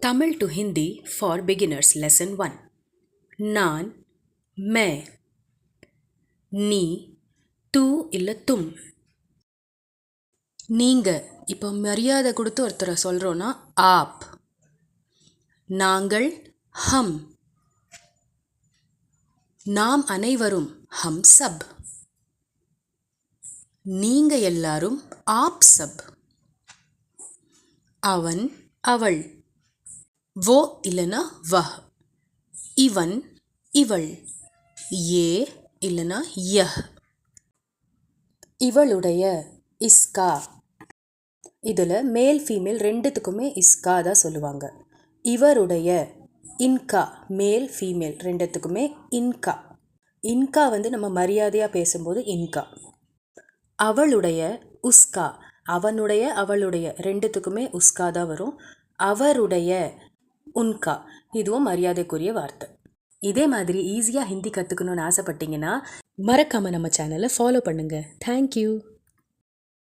Tamil to Hindi for beginners lesson 1. நான், मैं, நீ, தூ இல்ல தும். நீங்க இப்போ மரியாதை கொடுத்து ஒருத்தரை சொல்றோம்னா ஆப். நாங்கள் ஹம். நாம் அனைவரும் ஹம் சப். நீங்க எல்லாரும் ஆப் சப். அவன் அவள் वो இல்லனா வஹ். இவன் இவள் ஏ இல்லனா யஹ். இவளுடைய இஸ்கா. இதில் மேல் ஃபீமேல் ரெண்டுத்துக்குமே இஸ்கா தான் சொல்லுவாங்க. இவருடைய இன்கா, மேல் ஃபீமேல் ரெண்டுத்துக்குமே இன்கா. இன்கா நம்ம மரியாதையாக பேசும்போது இன்கா. அவளுடைய உஸ்கா, அவனுடைய அவளுடைய ரெண்டுத்துக்குமே உஸ்கா தான் வரும். அவருடைய உன்கா, இதுவும் மரியாதைக்குரிய வார்த்தை. இதே மாதிரி ஈஸியாக ஹிந்தி கற்றுக்கணுன்னு ஆசைப்பட்டீங்கன்னா மறக்காமல் நம்ம சேனலை ஃபாலோ பண்ணுங்கள். தேங்க்யூ.